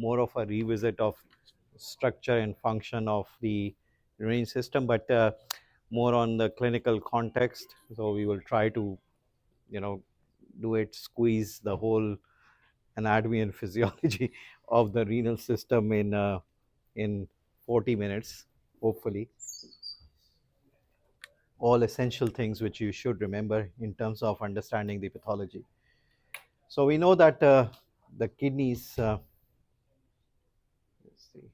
more of a revisit of structure and function of the urinary system, but more on the clinical context. So we will try to, you know, do it, squeeze the whole anatomy and physiology of the renal system in 40 minutes, hopefully. All essential things which you should remember in terms of understanding the pathology. So we know that the kidneys, let's see,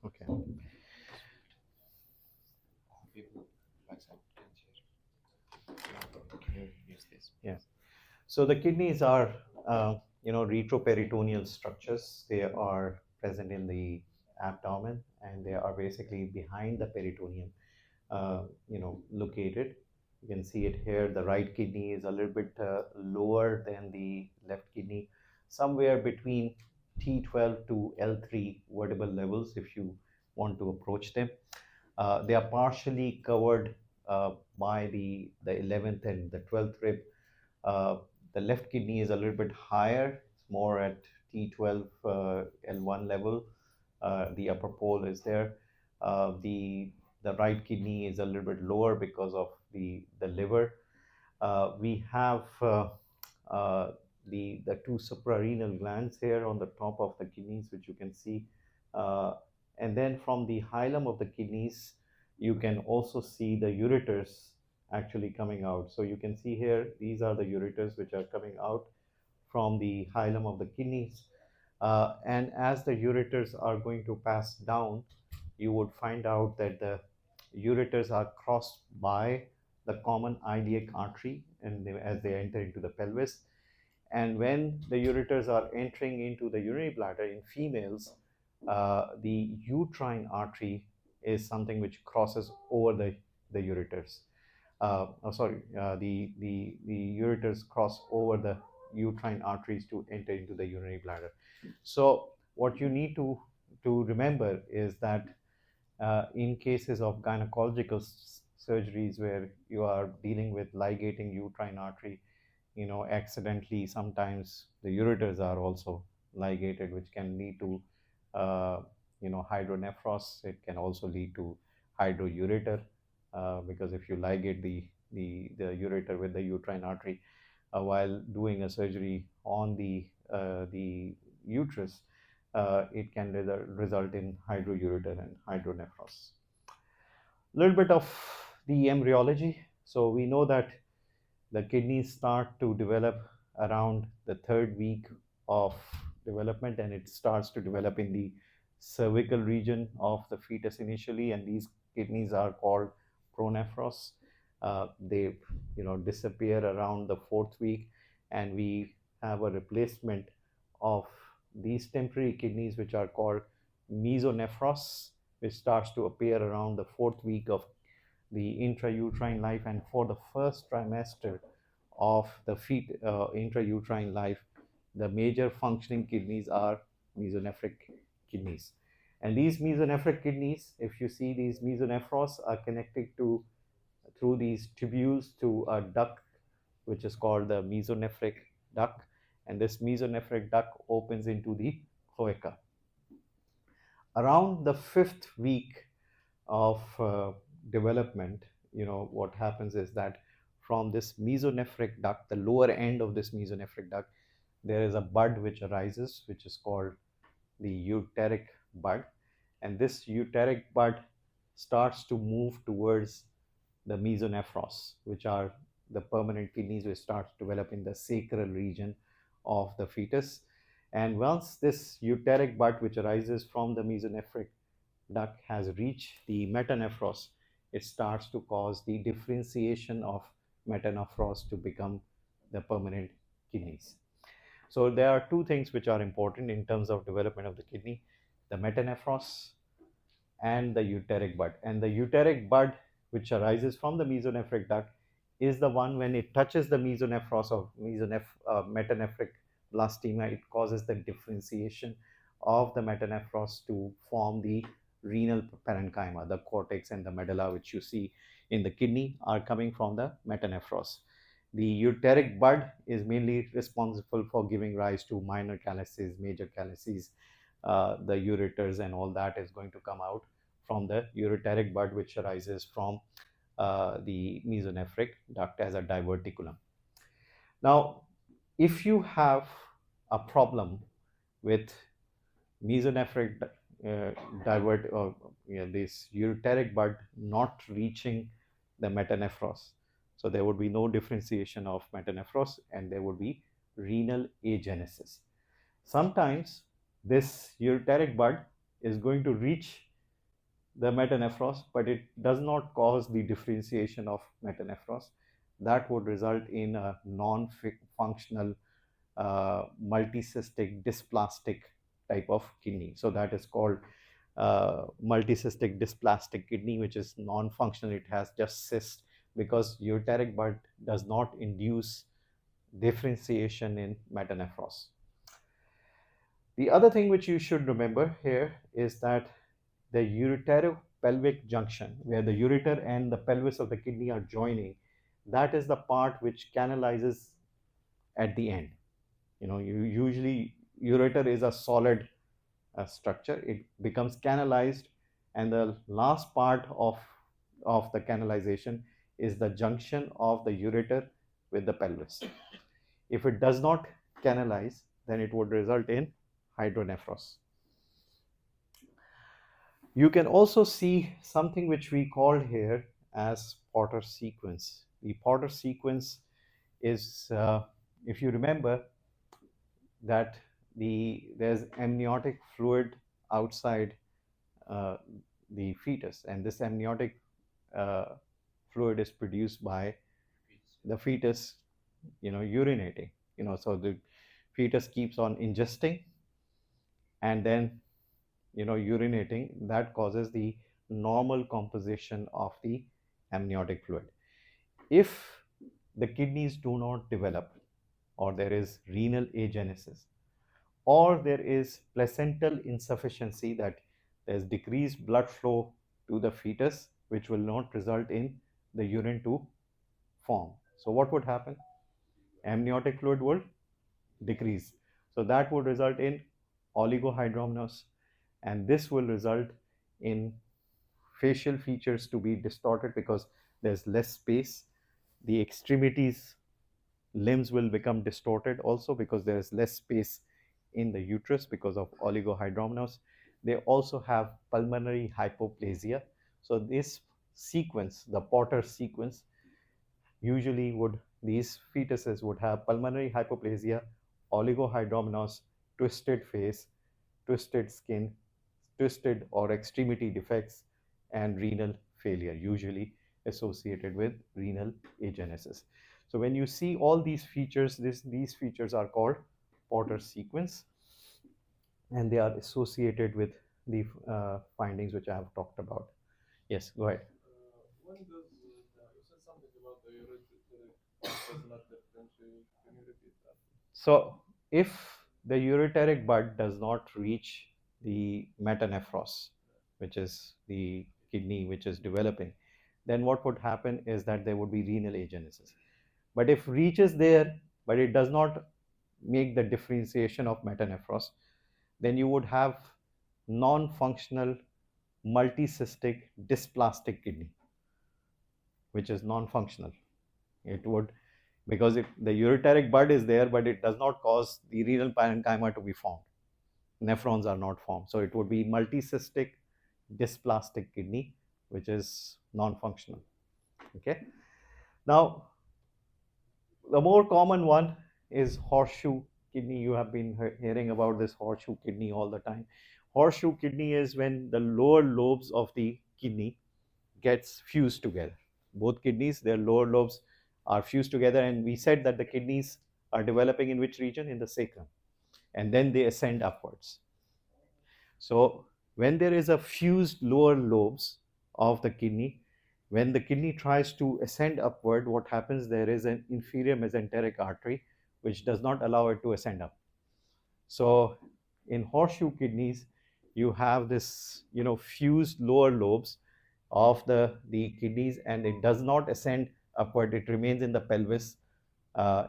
okay, yeah. So the kidneys are, retroperitoneal structures. They are present in the abdomen, and they are basically behind the peritoneum, located. You can see it here. The right kidney is a little bit lower than the left kidney, somewhere between T12 to L3 vertebral levels, if you want to approach them. They are partially covered by the 11th and the 12th rib. Uh, the left kidney is a little bit higher, it's more at T12 L1 level. The upper pole is there. The right kidney is a little bit lower because of the liver. We have the two suprarenal glands here on the top of the kidneys, which you can see. Uh, and then from the hilum of the kidneys, you can also see the ureters actually coming out. So you can see here, these are the ureters which are coming out from the hilum of the kidneys. And as the ureters are going to pass down, you would find out that the ureters are crossed by the common iliac artery, and as they enter into the pelvis. And when the ureters are entering into the urinary bladder in females, the uterine artery is something which crosses over the ureters. The ureters cross over the uterine arteries to enter into the urinary bladder. So what you need to remember is that in cases of gynecological surgeries where you are dealing with ligating uterine artery, accidentally sometimes the ureters are also ligated, which can lead to hydronephros. It can also lead to hydroureter, because if you ligate the ureter with the uterine artery while doing a surgery on the uterus, it can result in hydroureter and hydronephros. A little bit of the embryology. So we know that the kidneys start to develop around the third week of development, and it starts to develop in the cervical region of the fetus initially, and these kidneys are called pronephros. They disappear around the fourth week, and we have a replacement of these temporary kidneys which are called mesonephros, which starts to appear around the fourth week of the intrauterine life. And for the first trimester of the intrauterine life, the major functioning kidneys are mesonephric kidneys. And these mesonephric kidneys, if you see, these mesonephros are connected to through these tubules to a duct which is called the mesonephric duct, and this mesonephric duct opens into the cloaca. Around the fifth week of development, what happens is that from this mesonephric duct, the lower end of this mesonephric duct, there is a bud which arises, which is called the uteric bud. And this uteric bud starts to move towards the mesonephros, which are the permanent kidneys which start to develop in the sacral region of the fetus. And once this uteric bud, which arises from the mesonephric duct, has reached the metanephros, it starts to cause the differentiation of metanephros to become the permanent kidneys. So there are two things which are important in terms of development of the kidney: the metanephros and the uteric bud. And the uteric bud, which arises from the mesonephric duct, is the one when it touches the mesonephros or metanephric blastema, it causes the differentiation of the metanephros to form the renal parenchyma, the cortex and the medulla, which you see in the kidney, are coming from the metanephros. The ureteric bud is mainly responsible for giving rise to minor calyces, major calyces, the ureters, and all that is going to come out from the ureteric bud, which arises from the mesonephric duct as a diverticulum. Now, if you have a problem with mesonephric divert or this ureteric bud not reaching the metanephros, so there would be no differentiation of metanephros and there would be renal agenesis. Sometimes this ureteric bud is going to reach the metanephros, but it does not cause the differentiation of metanephros. That would result in a non-functional multicystic dysplastic type of kidney. So that is called multicystic dysplastic kidney, which is non-functional. It has just cyst because ureteric bud does not induce differentiation in metanephros. The other thing which you should remember here is that the uretero-pelvic junction, where the ureter and the pelvis of the kidney are joining, that is the part which canalizes at the end. You usually ureter is a solid structure. It becomes canalized, and the last part of the canalization is the junction of the ureter with the pelvis. If it does not canalize, then it would result in hydronephros. You can also see something which we called here as Porter sequence. The Porter sequence is, if you remember, that there's amniotic fluid outside uh, the fetus, and this amniotic uh, fluid is produced by the fetus, urinating. So the fetus keeps on ingesting and then urinating. That causes the normal composition of the amniotic fluid. If the kidneys do not develop, or there is renal agenesis, or there is placental insufficiency, that there's decreased blood flow to the fetus, which will not result in the urine to form. So what would happen? Amniotic fluid will decrease. So that would result in oligohydramnios, and this will result in facial features to be distorted because there's less space. The extremities, limbs will become distorted also because there is less space in the uterus because of oligohydramnios. They also have pulmonary hypoplasia. So this sequence, the Porter sequence, usually these fetuses would have pulmonary hypoplasia, oligohydramnios, twisted face, twisted skin, twisted or extremity defects, and renal failure, usually associated with renal agenesis. So when you see all these features, these features are called Porter sequence, and they are associated with the findings which I have talked about. Yes, go ahead. When does you said something about the ureteric does not differentiate? Can you repeat that? So, if the ureteric bud does not reach the metanephros, which is the kidney which is developing, then what would happen is that there would be renal agenesis. But if reaches there, but it does not make the differentiation of metanephros, then you would have non-functional multicystic dysplastic kidney, which is non-functional. It would, because if the ureteric bud is there, but it does not cause the renal parenchyma to be formed. Nephrons are not formed. So it would be multicystic dysplastic kidney, which is non-functional. Okay. Now, the more common one is horseshoe kidney. You have been hearing about this horseshoe kidney all the time. Horseshoe kidney is when the lower lobes of the kidney gets fused together. Both kidneys, their lower lobes are fused together, and we said that the kidneys are developing in which region? In the sacrum, and then they ascend upwards. So when there is a fused lower lobes of the kidney, when the kidney tries to ascend upward, what happens? There is an inferior mesenteric artery which does not allow it to ascend up. So in horseshoe kidneys, you have this, fused lower lobes of the kidneys, and it does not ascend upward. It remains in the pelvis,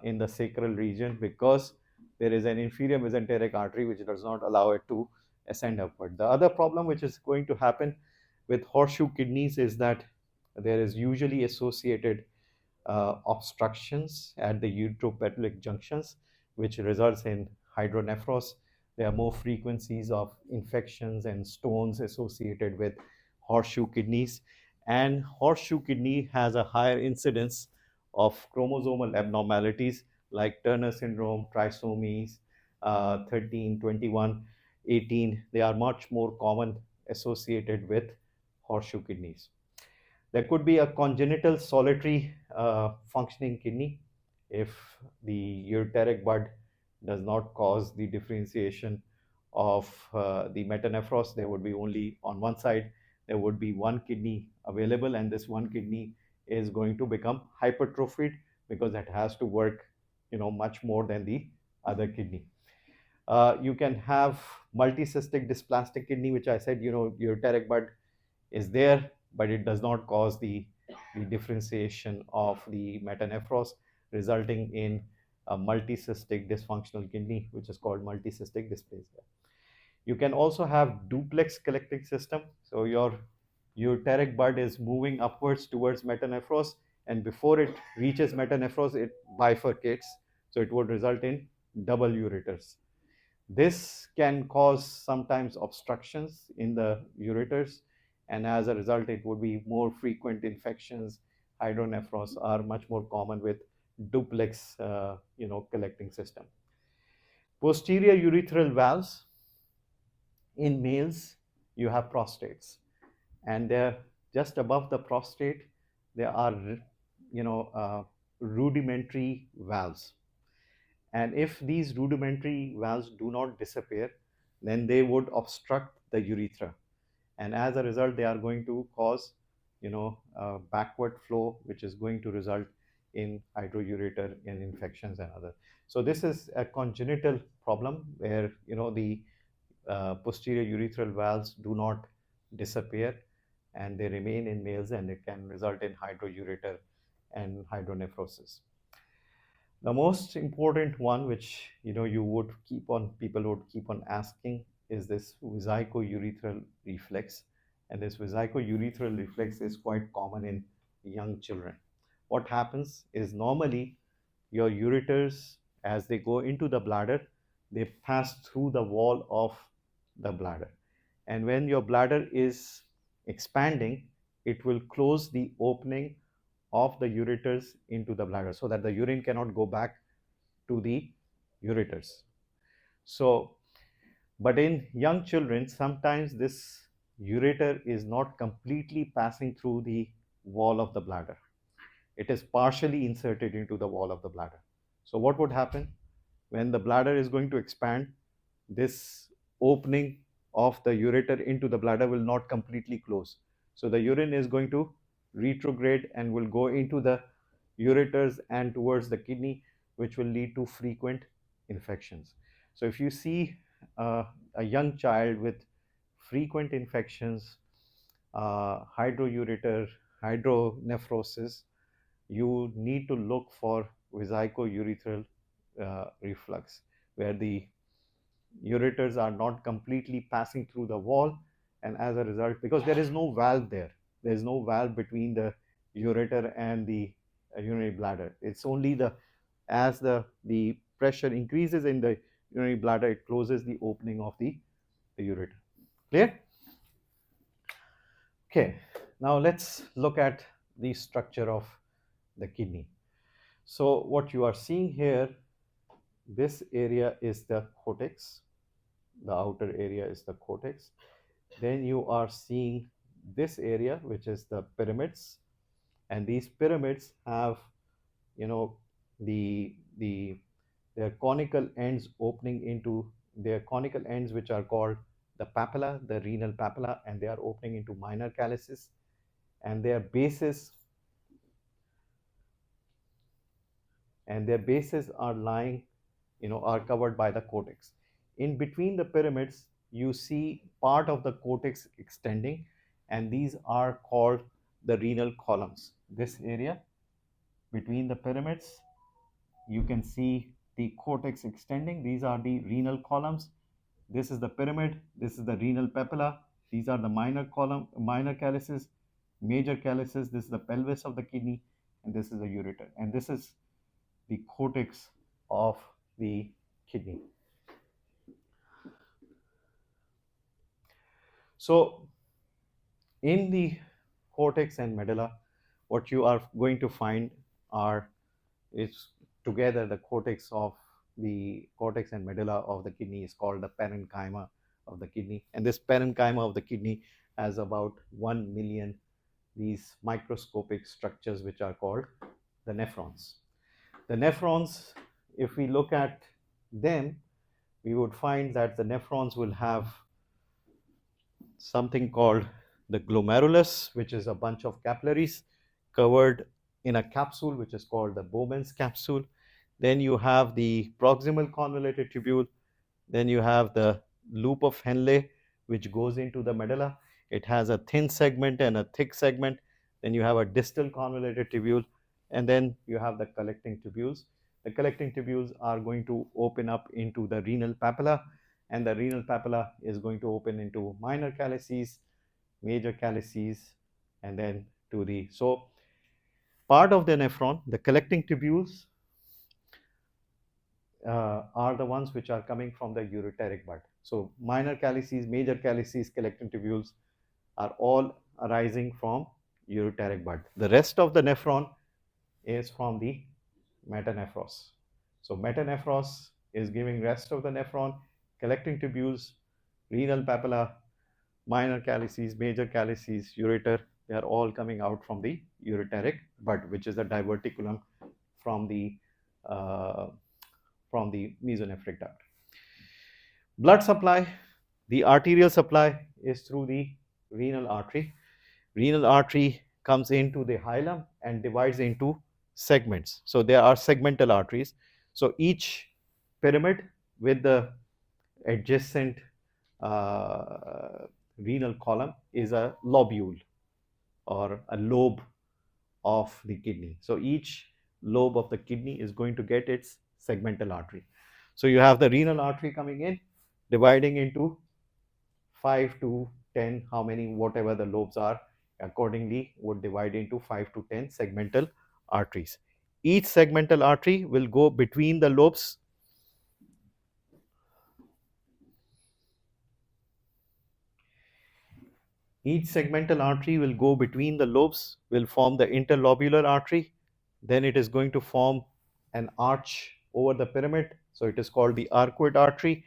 in the sacral region, because there is an inferior mesenteric artery which does not allow it to ascend upward. The other problem which is going to happen with horseshoe kidneys is that there is usually associated obstructions at the uteropatelvic junctions, which results in hydronephros. There are more frequencies of infections and stones associated with horseshoe kidneys, and horseshoe kidney has a higher incidence of chromosomal abnormalities like Turner syndrome, trisomies 13, 21, 18. They are much more common associated with horseshoe kidneys. There could be a congenital solitary functioning kidney if the ureteric bud does not cause the differentiation of the metanephros. There would be only on one side, there would be one kidney available, and this one kidney is going to become hypertrophied because it has to work, much more than the other kidney. You can have multicystic dysplastic kidney, which I said, ureteric bud is there, but it does not cause the differentiation of the metanephros, resulting in a multicystic dysfunctional kidney, which is called multicystic dysplasia. You can also have duplex collecting system. So your ureteric bud is moving upwards towards metanephros, and before it reaches metanephros, it bifurcates. So it would result in double ureters. This can cause sometimes obstructions in the ureters, and as a result, it would be more frequent infections. Hydronephros are much more common with duplex, collecting system. Posterior urethral valves in males, you have prostates, and they're just above the prostate. There are, rudimentary valves, and if these rudimentary valves do not disappear, then they would obstruct the urethra, and as a result they are going to cause, backward flow, which is going to result in hydroureter and infections and other. So this is a congenital problem where, the posterior urethral valves do not disappear, and they remain in males, and it can result in hydroureter and hydronephrosis. The most important one, which, you would keep on people would keep on asking, is this vesicourethral reflex, and this vesicourethral reflex is quite common in young children. What happens is, normally your ureters, as they go into the bladder, they pass through the wall of the bladder, and when your bladder is expanding, it will close the opening of the ureters into the bladder so that the urine cannot go back to the ureters. So, but in young children, sometimes this ureter is not completely passing through the wall of the bladder. It is partially inserted into the wall of the bladder. So, what would happen when the bladder is going to expand? This opening of the ureter into the bladder will not completely close. So the urine is going to retrograde and will go into the ureters and towards the kidney, which will lead to frequent infections. So if you see a young child with frequent infections, hydroureter, hydronephrosis, you need to look for vesicourethral reflux, where the ureters are not completely passing through the wall, and as a result, because there is no valve there is no valve between the ureter and the urinary bladder. It's only the as the pressure increases in the urinary bladder, it closes the opening of the ureter. Clear? Okay, now let's look at the structure of the kidney. So what you are seeing here, this area is the cortex, the outer area is the cortex. Then you are seeing this area, which is the pyramids, and these pyramids have, the their conical ends opening into their conical ends, which are called the papilla, the renal papilla, and they are opening into minor calyces, and their bases are lying, are covered by the cortex. In between the pyramids, you see part of the cortex extending, and these are called the renal columns. This area between the pyramids, you can see the cortex extending. These are the renal columns. This is the pyramid. This is the renal papilla. These are the minor column, minor calyces, major calyces. This is the pelvis of the kidney, and this is the ureter. And this is the cortex of the kidney. So, in the cortex and medulla, what you are going to find are is together the cortex and medulla of the kidney is called the parenchyma of the kidney, and this parenchyma of the kidney has about 1 million these microscopic structures which are called the nephrons. The nephrons, if we look at them, we would find that the nephrons will have something called the glomerulus, which is a bunch of capillaries covered in a capsule which is called the Bowman's capsule. Then you have the proximal convoluted tubule. Then you have the loop of Henle, which goes into the medulla. It has a thin segment and a thick segment. Then you have a distal convoluted tubule, and then you have the collecting tubules. The collecting tubules are going to open up into the renal papilla, and the renal papilla is going to open into minor calyces, major calyces, and then to the so part of the nephron, the collecting tubules are the ones which are coming from the ureteric bud. So minor calyces, major calyces, collecting tubules are all arising from ureteric bud. The rest of the nephron is from the metanephros. So metanephros is giving rest of the nephron, collecting tubules, renal papilla, minor calyces, major calyces, ureter, they are all coming out from the ureteric bud, which is the diverticulum from the uh, mesonephric duct. Blood supply, the arterial supply is through the renal artery. Renal artery comes into the hilum and divides into segments. So there are segmental arteries. So each pyramid with the adjacent renal column is a lobule or a lobe of the kidney. So each lobe of the kidney is going to get its segmental artery. So you have the renal artery coming in, dividing into 5 to 10, how many, whatever the lobes are, accordingly would divide into 5 to 10 segmental arteries. Each segmental artery will go between the lobes. Each segmental artery will go between the lobes, will form the interlobular artery. Then it is going to form an arch over the pyramid. So it is called the arcuate artery.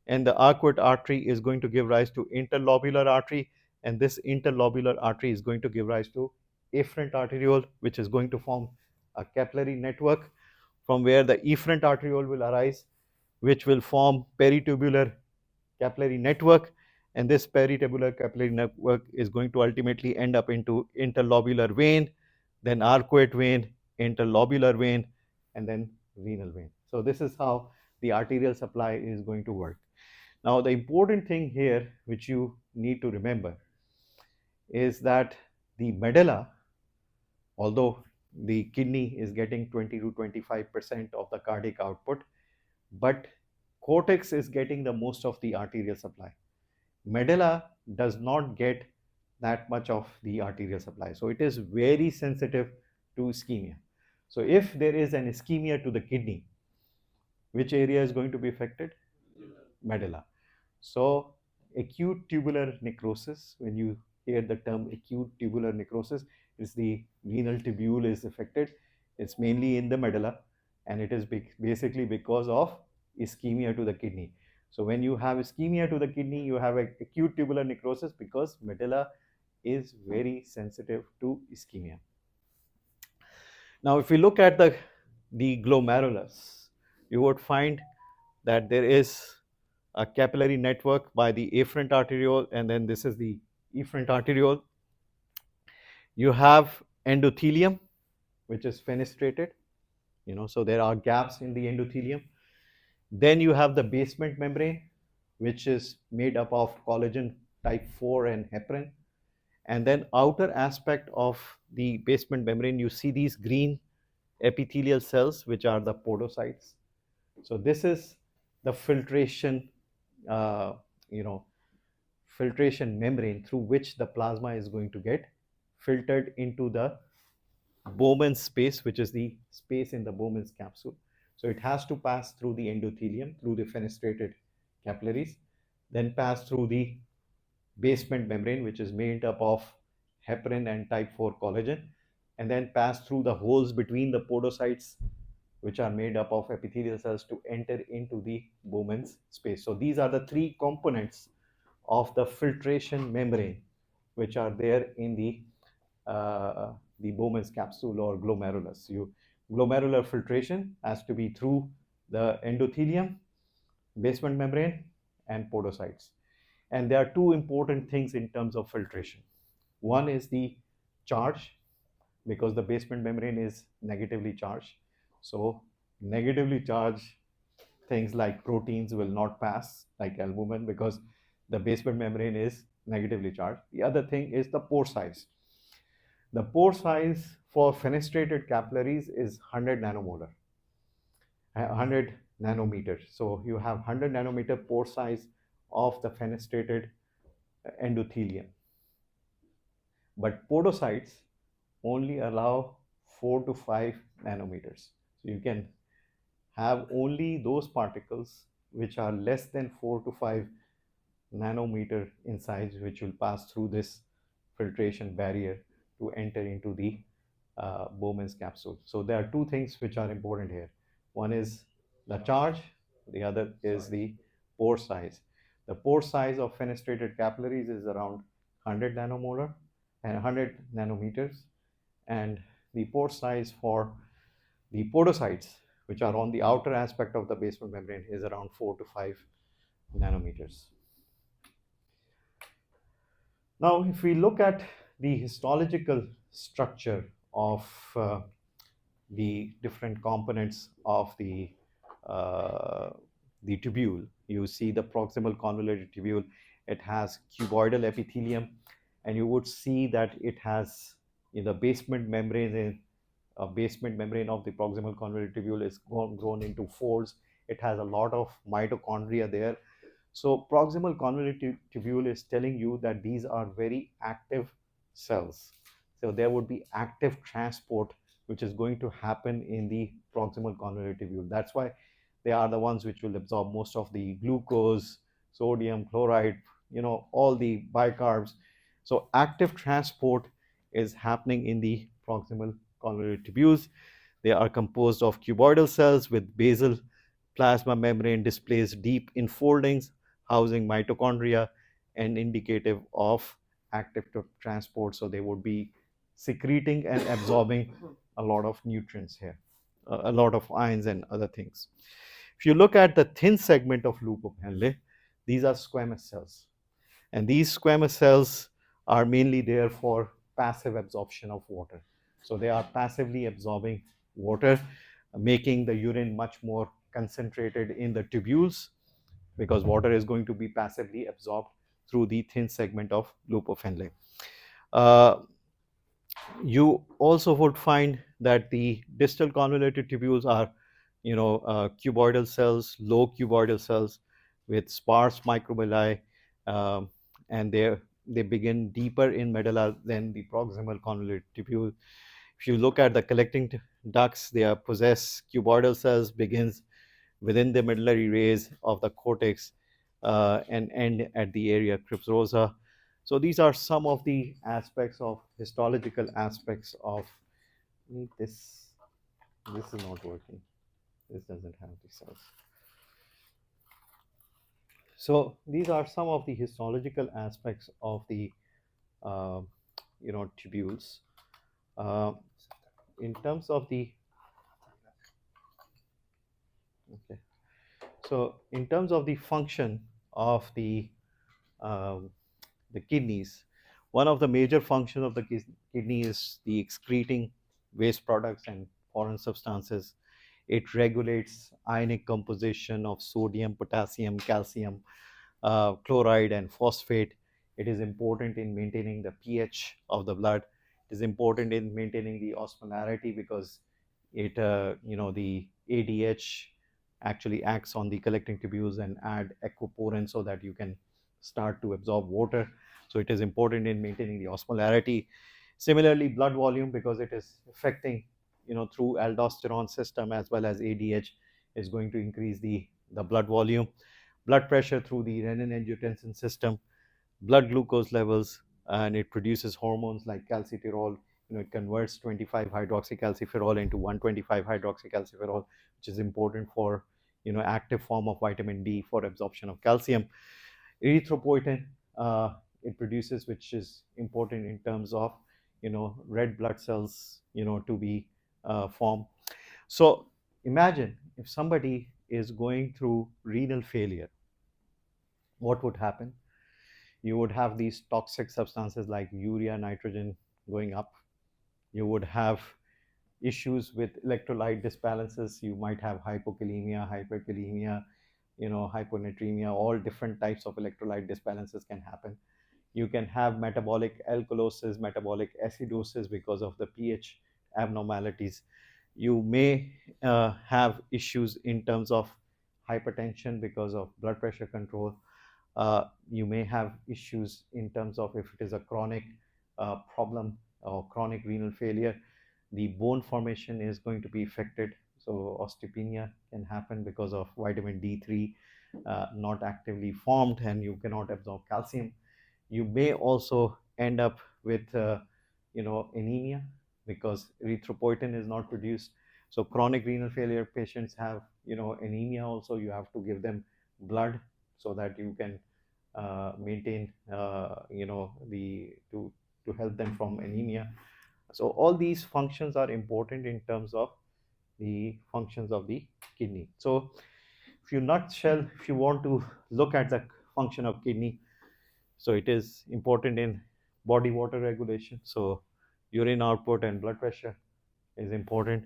And the arcuate artery is going to give rise to interlobular artery. And this interlobular artery is going to give rise to efferent arteriole, which is going to form a capillary network from where the efferent arteriole will arise, which will form peritubular capillary network, and this peritubular capillary network is going to ultimately end up into interlobular vein, then arcuate vein, interlobular vein, and then renal vein. So this is how the arterial supply is going to work. Now the important thing here which you need to remember is that the medulla, although the kidney is getting 20 to 25% of the cardiac output, but cortex is getting the most of the arterial supply. Medulla does not get that much of the arterial supply. So it is very sensitive to ischemia. So if there is an ischemia to the kidney, which area is going to be affected? Medulla. So acute tubular necrosis, when you hear the term acute tubular necrosis, is the renal tubule is affected. It's mainly in the medulla, and it is basically because of ischemia to the kidney. So when you have ischemia to the kidney, you have acute tubular necrosis because medulla is very sensitive to ischemia. Now, if we look at the glomerulus, you would find that there is a capillary network by the afferent arteriole, and then this is the efferent arteriole. You have endothelium, which is fenestrated, so there are gaps in the endothelium. Then you have the basement membrane, which is made up of collagen type 4 and heparin. And then outer aspect of the basement membrane, you see these green epithelial cells, which are the podocytes. So this is the filtration, uh, you know, filtration membrane through which the plasma is going to get filtered into the Bowman's space, which is the space in the Bowman's capsule. So it has to pass through the endothelium, through the fenestrated capillaries, then pass through the basement membrane, which is made up of heparin and type 4 collagen, and then pass through the holes between the podocytes, which are made up of epithelial cells, to enter into the Bowman's space. So these are the three components of the filtration membrane, which are there in the Bowman's capsule or glomerulus. Glomerular filtration has to be through the endothelium, basement membrane, and podocytes. And there are two important things in terms of filtration. One is the charge, because the basement membrane is negatively charged. So negatively charged things like proteins will not pass, like albumin, because the basement membrane is negatively charged. The other thing is the pore size. The pore size for fenestrated capillaries is 100 nanomolar, 100 nanometers. So you have 100 nanometer pore size of the fenestrated endothelium. But podocytes only allow 4 to 5 nanometers. So you can have only those particles which are less than 4 to 5 nanometer in size, which will pass through this filtration barrier to enter into the Bowman's capsule. So there are two things which are important here. One is the charge, the other is the pore size. The pore size of fenestrated capillaries is around 100 nanomolar and 100 nanometers, and the pore size for the podocytes, which are on the outer aspect of the basement membrane, is around 4 to 5 nanometers. Now, if we look at the histological structure of the different components of uh, the tubule, you see the proximal convoluted tubule. It has cuboidal epithelium, and you would see that it has in the basement membrane. Basement membrane of the proximal convoluted tubule is grown into folds. It has a lot of mitochondria there. So proximal convoluted tubule is telling you that these are very active cells. So there would be active transport which is going to happen in the proximal convoluted tubule. That's why they are the ones which will absorb most of the glucose, sodium, chloride, all the bicarbs. So active transport is happening in the proximal convoluted tubules. They are composed of cuboidal cells with basal plasma membrane displays deep enfoldings housing mitochondria and indicative of active transport. So they would be secreting and absorbing a lot of nutrients here, a lot of ions and other things. If you look at the thin segment of loop of Henle, these are squamous cells. And these squamous cells are mainly there for passive absorption of water. So they are passively absorbing water, making the urine much more concentrated in the tubules, because water is going to be passively absorbed through the thin segment of loop of Henle. Uh, you also would find that the distal convoluted tubules are, cuboidal cells, low cuboidal cells with sparse microvilli, um, and they begin deeper in medulla than the proximal convoluted tubule. If you look at the collecting ducts, they possess cuboidal cells, begins within the medullary rays of the cortex and end at the area cryptosa. So these are some of the aspects of histological aspects of this. This is not working. This doesn't have the cells. So these are some of the histological aspects of the uh, tubules. Uh, in terms of the okay, so in terms of the function of um, the kidneys, one of the major functions of the kidney is the excreting waste products and foreign substances. It regulates ionic composition of sodium, potassium, calcium, chloride and phosphate. It is important in maintaining the pH of the blood. It is important in maintaining the osmolarity because the ADH actually acts on the collecting tubules and add aquaporin so that you can start to absorb water. So it is important in maintaining the osmolarity. Similarly, blood volume, because it is affecting, through aldosterone system as well as ADH, is going to increase the blood volume. Blood pressure through the renin-angiotensin system, blood glucose levels, and it produces hormones like calciferol. It converts 25 hydroxycalciferol into 125 hydroxycalciferol, which is important for active form of vitamin D for absorption of calcium. Erythropoietin, it produces, which is important in terms of red blood cells to be formed. So imagine if somebody is going through renal failure, what would happen? You would have these toxic substances like urea, nitrogen going up. You would have issues with electrolyte disbalances. You might have hypokalemia, hyperkalemia, hyponatremia. All different types of electrolyte disbalances can happen. You can have metabolic alkalosis, metabolic acidosis because of the pH abnormalities. You may have issues in terms of hypertension because of blood pressure control. You may have issues in terms of if it is a chronic problem or chronic renal failure, the bone formation is going to be affected. So osteopenia can happen because of vitamin D3 not actively formed, and you cannot absorb calcium. You may also end up with anemia because erythropoietin is not produced. So chronic renal failure patients have anemia also. You have to give them blood so that you can maintain the to help them from anemia. So all these functions are important in terms of the functions of the kidney. So if you want to look at the function of kidney, so it is important in body water regulation. So urine output and blood pressure is important.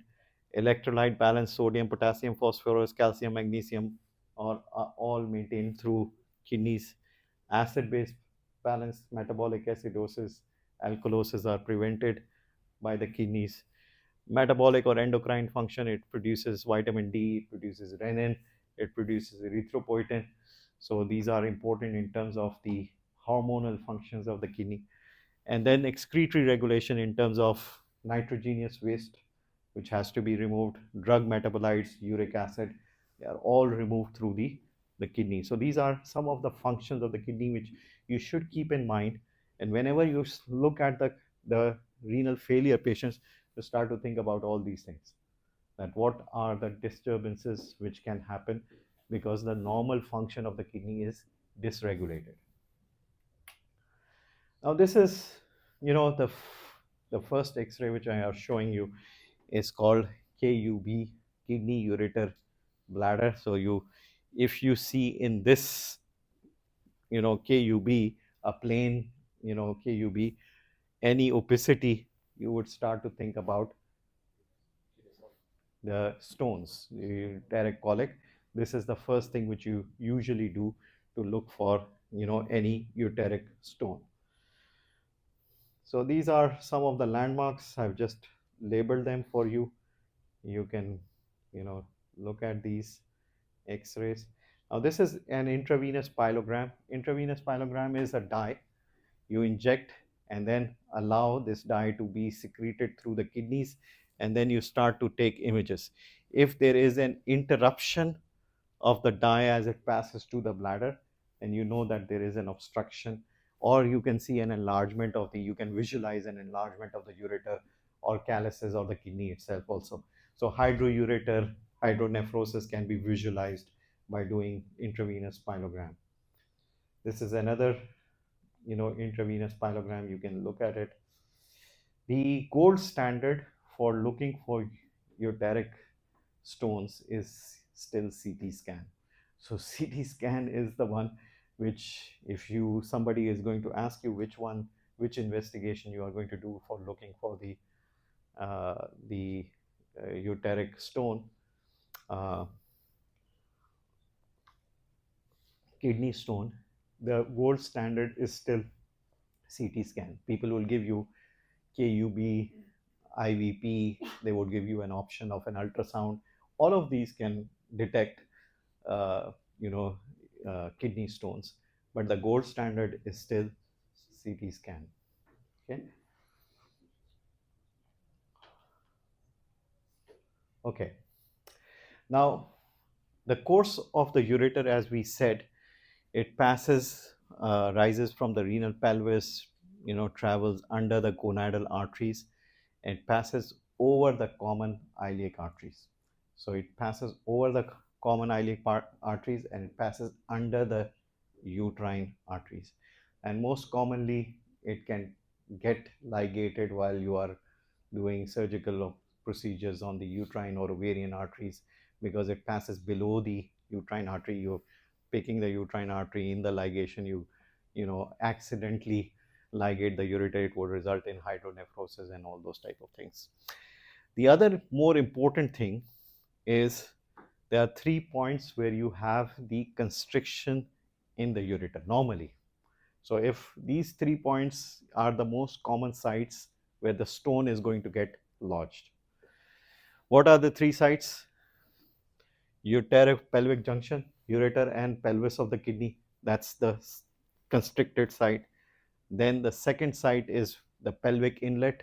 Electrolyte balance, sodium, potassium, phosphorus, calcium, magnesium are all maintained through kidneys. Acid base balance, metabolic acidosis, alkalosis are prevented by the kidneys. Metabolic or endocrine function, it produces vitamin D, it produces renin, it produces erythropoietin. So these are important in terms of the hormonal functions of the kidney. And then excretory regulation in terms of nitrogenous waste, which has to be removed, drug metabolites, uric acid, they are all removed through the kidney. So these are some of the functions of the kidney which you should keep in mind. And whenever you look at the renal failure patients, you start to think about all these things, that what are the disturbances which can happen because the normal function of the kidney is dysregulated. Now this is, the first X-ray which I am showing you is called KUB, kidney ureter bladder. So if you see in this, KUB, a plain, KUB, any opacity, you would start to think about the stones, the uteric colic. This is the first thing which you usually do to look for, any uteric stone. So these are some of the landmarks. I've just labeled them for you. You can, look at these X-rays. Now this is an intravenous pyelogram. Intravenous pyelogram is a dye you inject and then allow this dye to be secreted through the kidneys, and then you start to take images. If there is an interruption of the dye as it passes to the bladder, and you know that there is an obstruction, or you can see an enlargement of you can visualize an enlargement of the ureter or calyces or the kidney itself also. So hydroureter, hydronephrosis can be visualized by doing intravenous pyelogram. This is another intravenous pyelogram. You can look at it. The gold standard for looking for uteric stones is still CT scan. So CT scan is the one which, if somebody is going to ask you which investigation you are going to do for looking for the uteric stone, uh, kidney stone, the gold standard is still CT scan. People will give you KUB, IVP, they would give you an option of an ultrasound. All of these can detect, uh, you know, kidney stones, but the gold standard is still CT scan. Okay. Okay. Now, the course of the ureter, as we said, it passes, rises from the renal pelvis, travels under the gonadal arteries, and passes over the common iliac arteries. So it passes over the common iliac arteries and it passes under the uterine arteries. And most commonly, it can get ligated while you are doing surgical procedures on the uterine or ovarian arteries, because it passes below the uterine artery. You're picking the uterine artery in the ligation, you accidentally ligate the ureter, it would result in hydronephrosis and all those type of things. The other more important thing is there are 3 points where you have the constriction in the ureter normally. So if these 3 points are the most common sites where the stone is going to get lodged. What are the 3 sites? Uterotopelvic junction, ureter and pelvis of the kidney. That's the constricted site. Then the second site is the pelvic inlet,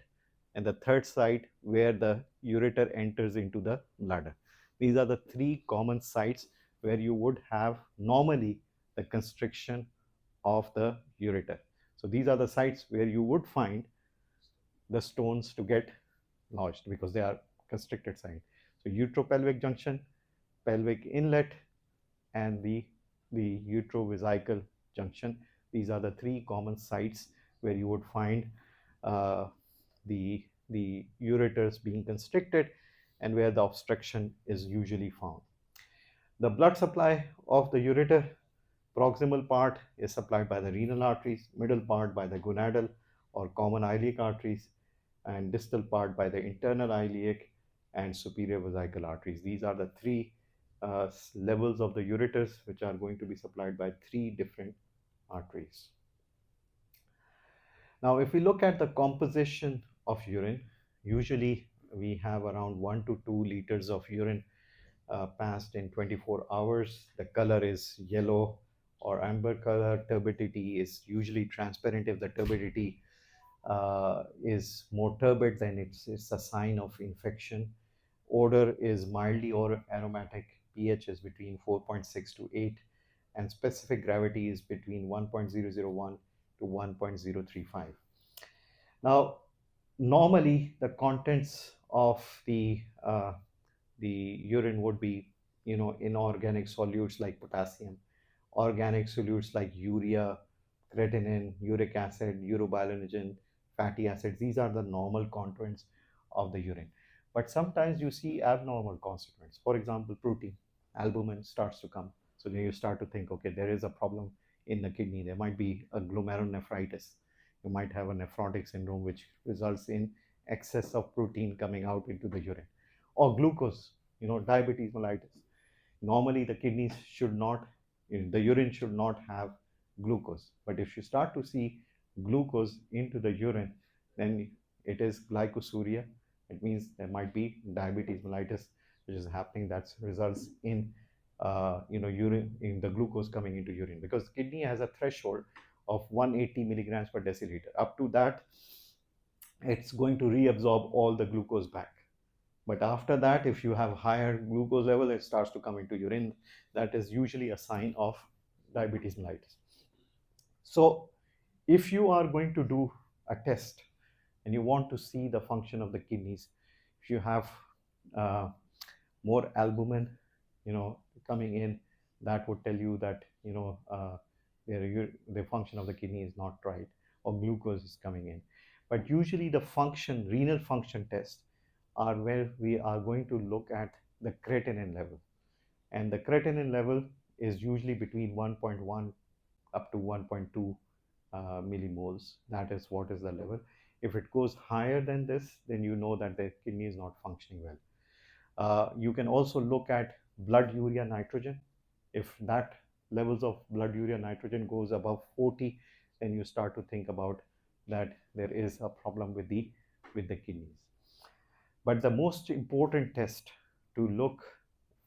and the third site where the ureter enters into the bladder. These are the 3 common sites where you would have normally the constriction of the ureter. So these are the sites where you would find the stones to get lodged because they are constricted site. So uteropelvic junction, pelvic inlet, and the utrovesical junction. These are the 3 common sites where you would find uh, the ureters being constricted and where the obstruction is usually found. The blood supply of the ureter, proximal part is supplied by the renal arteries, middle part by the gonadal or common iliac arteries, and distal part by the internal iliac and superior vesical arteries. These are the 3 levels of the ureters which are going to be supplied by 3 different arteries. Now, if we look at the composition of urine, usually we have around 1 to 2 liters of urine passed in 24 hours. The color is yellow or amber color. Turbidity is usually transparent. If the turbidity is more turbid, then it's a sign of infection. Odor is mildly or aromatic. pH is between 4.6 to 8, and specific gravity is between 1.001 to 1.035. Now, normally the contents of the urine would be, inorganic solutes like potassium, organic solutes like urea, creatinine, uric acid, urobilinogen, fatty acids. These are the normal contents of the urine. But sometimes you see abnormal constituents. For example, protein, albumin starts to come. So then you start to think, okay, there is a problem in the kidney. There might be a glomerulonephritis. You might have a nephrotic syndrome, which results in excess of protein coming out into the urine. Or glucose, diabetes mellitus. Normally the kidneys should not, the urine should not have glucose, but if you start to see glucose into the urine, then it is glycosuria. It means there might be diabetes mellitus which is happening, that results in urine, in the glucose coming into urine, because kidney has a threshold of 180 milligrams per deciliter. Up to that, it's going to reabsorb all the glucose back. But after that, if you have higher glucose level, it starts to come into urine. That is usually a sign of diabetes mellitus. So if you are going to do a test and you want to see the function of the kidneys, if you have uh, more albumin, coming in, that would tell you that, the function of the kidney is not right, or glucose is coming in. But usually the renal function test are where we are going to look at the creatinine level. And the creatinine level is usually between 1.1 up to 1.2 millimoles. That is what is the level. If it goes higher than this, then you know that the kidney is not functioning well. You can also look at blood urea nitrogen. If that levels of blood urea nitrogen goes above 40, then you start to think about that there is a problem with the kidneys. But the most important test to look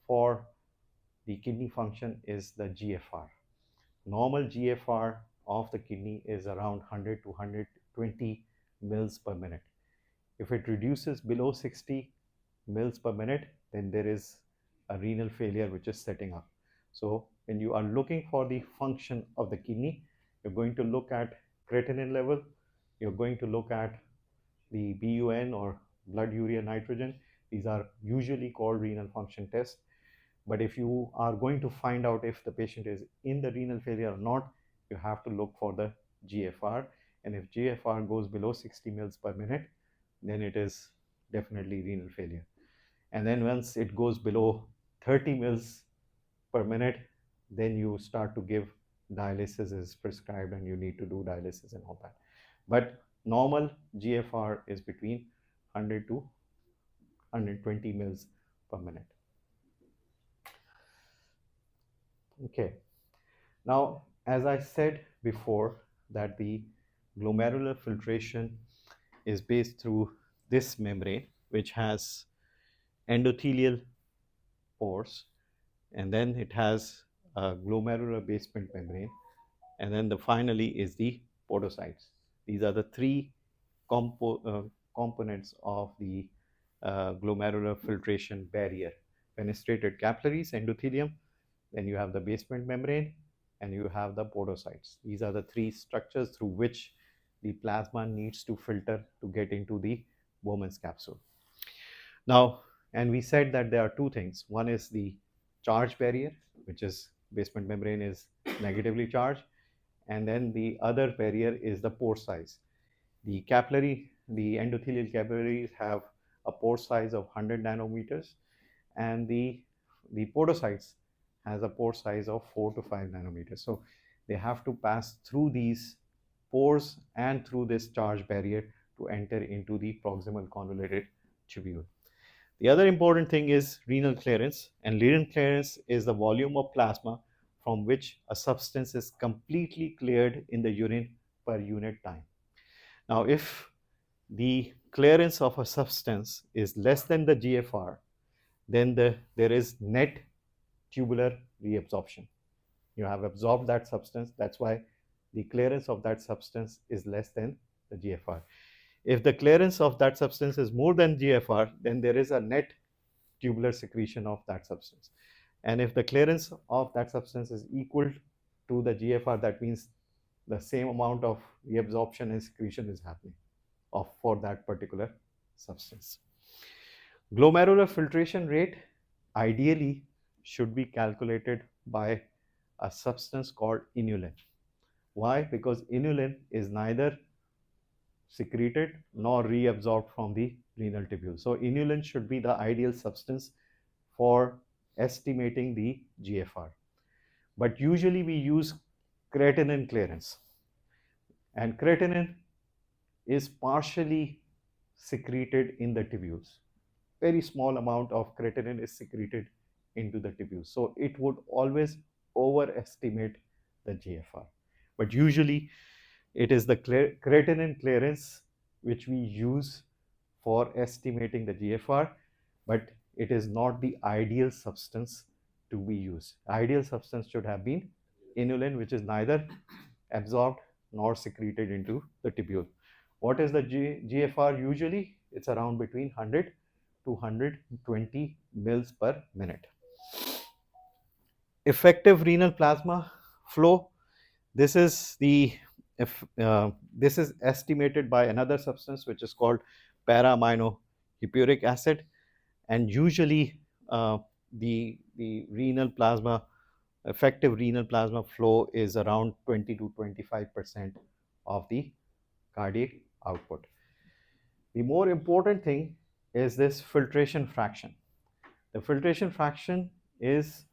for the kidney function is the GFR. Normal GFR of the kidney is around 100 to 120 mils per minute. If it reduces below 60 mils per minute, then there is a renal failure which is setting up. So when you are looking for the function of the kidney, you're going to look at creatinine level, you're going to look at the BUN or blood urea nitrogen. These are usually called renal function tests. But if you are going to find out if the patient is in the renal failure or not, you have to look for the GFR. And if GFR goes below 60 mils per minute, then it is definitely renal failure. And then once it goes below 30 mils per minute, then you start to give dialysis is prescribed and you need to do dialysis and all that. But normal GFR is between 100 to 120 mils per minute. Okay. Now, as I said before, that the glomerular filtration is based through this membrane, which has endothelial pores, and then it has a glomerular basement membrane, and then finally is the podocytes. These are the three components of the glomerular filtration barrier: fenestrated capillaries, endothelium, then you have the basement membrane, and you have the podocytes. These are the three structures through which the plasma needs to filter to get into the Bowman's capsule. Now, and we said that there are two things. One is the charge barrier, which is basement membrane is negatively charged, and then the other barrier is the pore size. The endothelial capillaries have a pore size of 100 nanometers, and the podocytes has a pore size of 4 to 5 nanometers. So they have to pass through these pores and through this charge barrier to enter into the proximal convoluted tubule. The other important thing is renal clearance, and renal clearance is the volume of plasma from which a substance is completely cleared in the urine per unit time. Now, if the clearance of a substance is less than the GFR, then there is net tubular reabsorption. You have absorbed that substance. That's why the clearance of that substance is less than the GFR. If the clearance of that substance is more than GFR, then there is a net tubular secretion of that substance. And if the clearance of that substance is equal to the GFR, that means the same amount of reabsorption and secretion is happening for that particular substance. Glomerular filtration rate ideally should be calculated by a substance called inulin. Why? Because inulin is neither secreted nor reabsorbed from the renal tubule. So inulin should be the ideal substance for estimating the GFR. But usually we use creatinine clearance, and creatinine is partially secreted in the tubules. Very small amount of creatinine is secreted into the tubules. So it would always overestimate the GFR. But usually it is the creatinine clearance which we use for estimating the GFR, but it is not the ideal substance to be used. Ideal substance should have been inulin, which is neither absorbed nor secreted into the tubule. What is the GFR usually? It's around between 100 to 120 mils per minute. Effective renal plasma flow. This is this is estimated by another substance which is called para-aminohippuric acid, and usually the renal plasma effective renal plasma flow is around 20 to 25% of the cardiac output. The more important thing is this filtration fraction. The filtration fraction is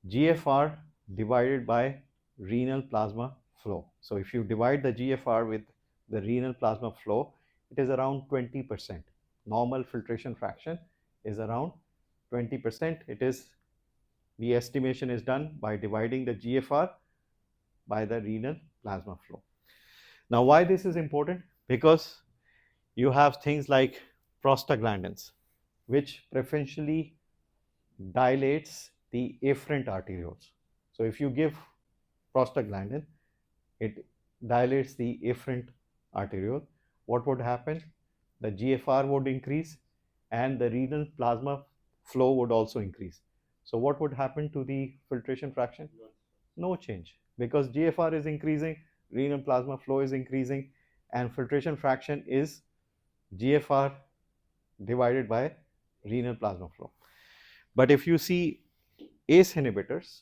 GFR divided by renal plasma flow. So if you divide the GFR with the renal plasma flow, it is around 20%. Normal filtration fraction is around 20%. It is The estimation is done by dividing the GFR by the renal plasma flow. Now, why this is important? Because you have things like prostaglandins, which preferentially dilates the afferent arterioles. So, if you give prostaglandin, it dilates the afferent arteriole. What would happen? The GFR would increase and the renal plasma flow would also increase. So, what would happen to the filtration fraction? No change, because GFR is increasing, renal plasma flow is increasing, and filtration fraction is GFR divided by renal plasma flow. But if you see ACE inhibitors,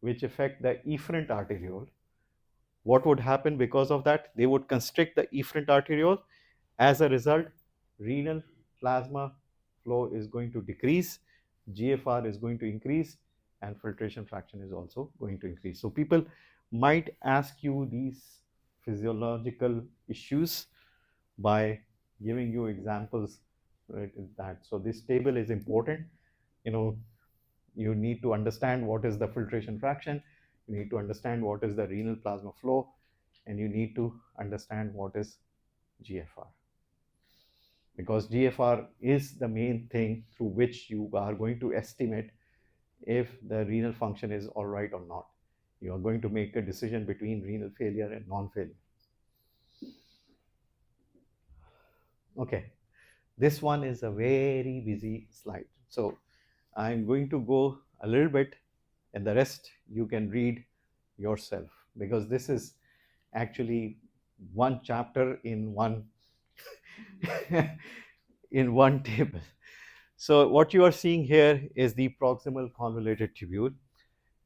which affect the efferent arteriole, what would happen because of that? They would constrict the efferent arteriole. As a result, renal plasma flow is going to decrease, GFR is going to increase, and filtration fraction is also going to increase. So people might ask you these physiological issues by giving you examples, right, that. So this table is important. You know, you need to understand what is the filtration fraction, you need to understand what is the renal plasma flow, and you need to understand what is GFR, because GFR is the main thing through which you are going to estimate if the renal function is all right or not. You are going to make a decision between renal failure and non-failure. Okay, this one is a very busy slide, so I'm going to go a little bit, and the rest you can read yourself, because this is actually one chapter in one in one table. So what you are seeing here is the proximal convoluted tubule.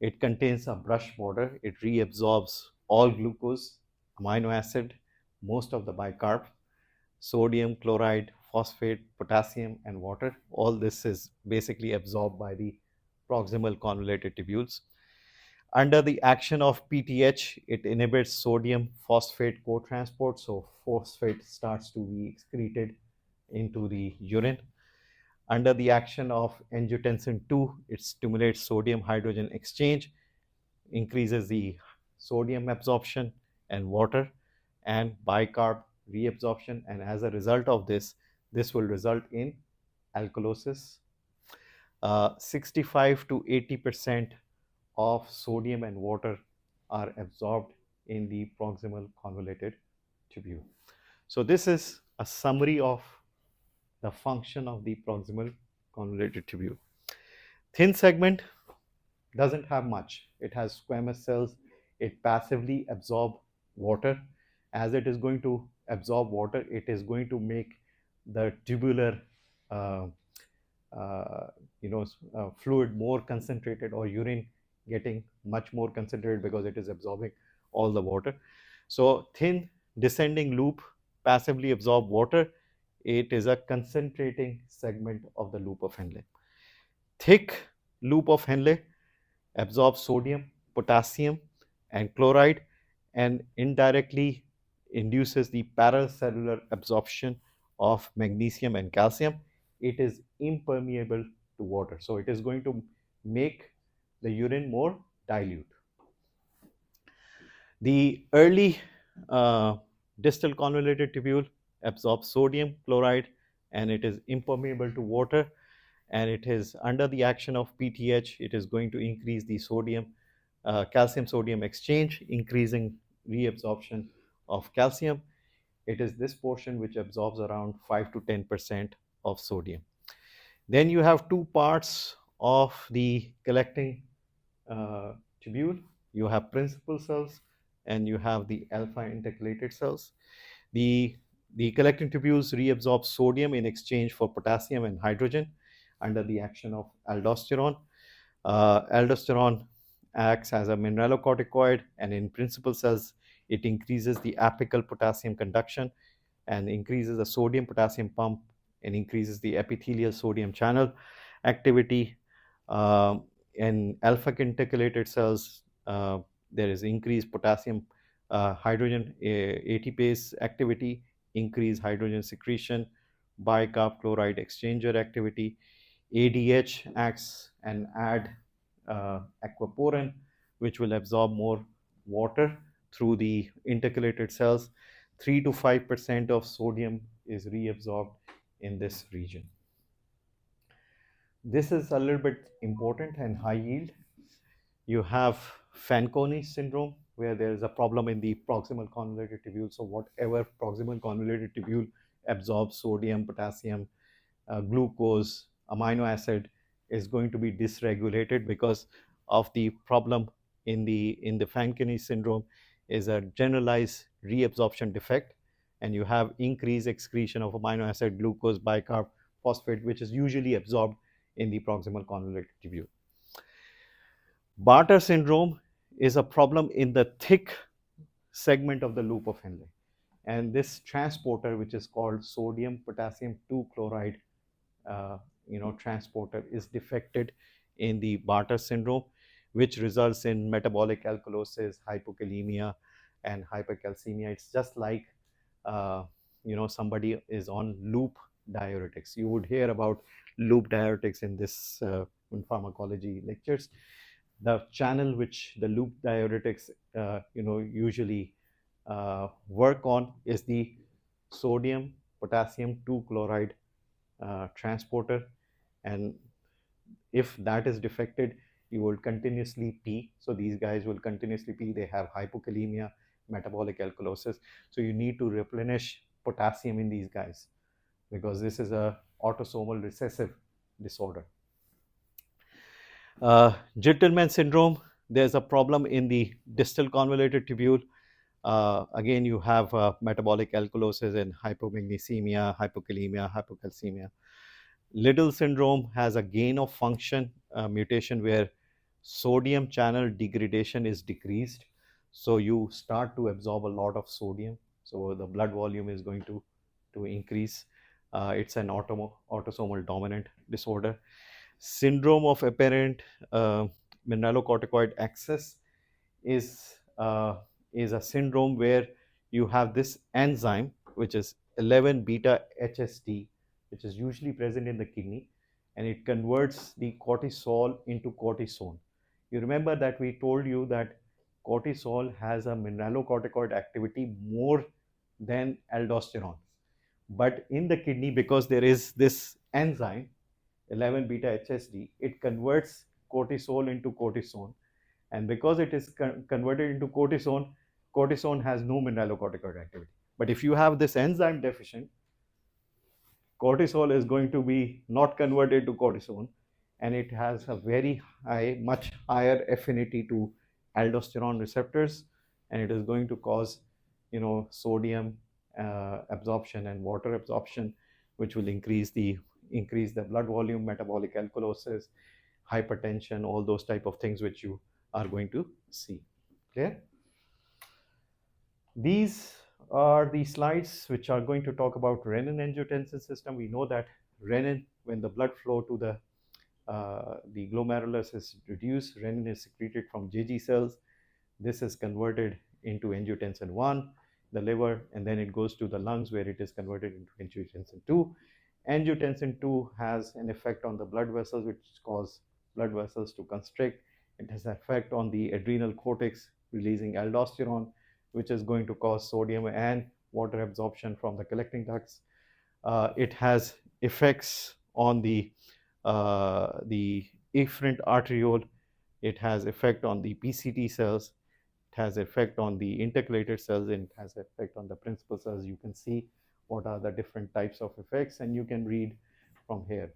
It contains a brush border. It reabsorbs all glucose, amino acid, most of the bicarb, sodium, chloride, phosphate, potassium, and water. All this is basically absorbed by the proximal convoluted tubules. Under the action of PTH, it inhibits sodium phosphate cotransport, so phosphate starts to be excreted into the urine. Under the action of angiotensin 2, it stimulates sodium hydrogen exchange, increases the sodium absorption and water and bicarb reabsorption, and as a result of this, this will result in alkalosis. 65 to 80% of sodium and water are absorbed in the proximal convoluted tubule. So this is a summary of the function of the proximal convoluted tubule. Thin segment doesn't have much. It has squamous cells. It passively absorbs water. As it is going to absorb water, it is going to make the tubular uh, uh, fluid more concentrated, or urine getting much more concentrated because it is absorbing all the water. So thin descending loop passively absorb water. It is a concentrating segment of the loop of Henle. Thick loop of Henle absorbs sodium, potassium, and chloride, and indirectly induces the paracellular absorption of magnesium and calcium. It is impermeable to water, so it is going to make the urine more dilute. The early distal convoluted tubule absorbs sodium, chloride, and it is impermeable to water, and it is under the action of PTH, it is going to increase the sodium, calcium sodium exchange, increasing reabsorption of calcium. It is this portion which absorbs around 5 to 10% of sodium. Then you have two parts of the collecting tubule. You have principal cells and you have the alpha intercalated cells. The, the collecting tubules reabsorb sodium in exchange for potassium and hydrogen under the action of aldosterone. Aldosterone acts as a mineralocorticoid, and in principal cells, it increases the apical potassium conduction and increases the sodium potassium pump and increases the epithelial sodium channel activity. In alpha intercalated cells, there is increased potassium hydrogen ATPase activity, increased hydrogen secretion, bicarb chloride exchanger activity. ADH acts and add aquaporin, which will absorb more water through the intercalated cells. 3 to 5% of sodium is reabsorbed in this region. This is a little bit important and high yield. You have Fanconi syndrome, where there is a problem in the proximal convoluted tubule. So whatever proximal convoluted tubule absorbs sodium, potassium, glucose, amino acid is going to be dysregulated because of the problem in the Fanconi syndrome is a generalized reabsorption defect, and you have increased excretion of amino acid, glucose, bicarb, phosphate, which is usually absorbed in the proximal convoluted tubule. Bartter syndrome is a problem in the thick segment of the loop of Henle. And this transporter, which is called sodium potassium 2 chloride transporter, is defected in the Bartter syndrome, which results in metabolic alkalosis, hypokalemia, and hypercalcemia. It's just like somebody is on loop diuretics. You would hear about loop diuretics in this in pharmacology lectures. The channel which the loop diuretics usually work on is the sodium potassium 2 chloride transporter, and if that is defected, you will continuously pee. So these guys will continuously pee. They have hypokalemia, metabolic alkalosis. So you need to replenish potassium in these guys because this is a autosomal recessive disorder. Gentleman syndrome, there's a problem in the distal convoluted tubule. Again, you have metabolic alkalosis and hypomagnesemia, hypokalemia, hypocalcemia. Liddle syndrome has a gain of function mutation where sodium channel degradation is decreased. So you start to absorb a lot of sodium. So the blood volume is going to increase. It's an autosomal dominant disorder. Syndrome of apparent mineralocorticoid excess is is a syndrome where you have this enzyme which is 11 beta HSD, which is usually present in the kidney, and it converts the cortisol into cortisone. You remember that we told you that cortisol has a mineralocorticoid activity more than aldosterone, but in the kidney, because there is this enzyme 11 beta HSD, it converts cortisol into cortisone, and because it is converted into cortisone, cortisone has no mineralocorticoid activity. But if you have this enzyme deficient, cortisol is going to be not converted to cortisone, and it has a very high, much higher affinity to aldosterone receptors, and it is going to cause, sodium absorption and water absorption, which will increase the blood volume, metabolic alkalosis, hypertension, all those type of things which you are going to see. Clear? These are the slides which are going to talk about renin-angiotensin system. We know that renin, when the blood flow to the glomerulus is reduced, renin is secreted from JG cells. This is converted into angiotensin 1, the liver, and then it goes to the lungs where it is converted into angiotensin 2. Angiotensin 2 has an effect on the blood vessels, which cause blood vessels to constrict. It has an effect on the adrenal cortex, releasing aldosterone, which is going to cause sodium and water absorption from the collecting ducts. It has effects on the efferent arteriole. It has effect on the PCT cells. It has effect on the intercalated cells, and it has effect on the principal cells. You can see what are the different types of effects, and you can read from here.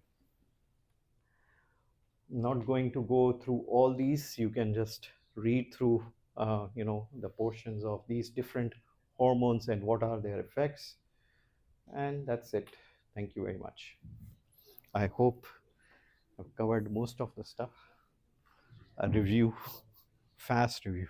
Not going to go through all these. You can just read through the portions of these different hormones and what are their effects, and that's it. Thank you very much. I hope I've covered most of the stuff. A review, fast review.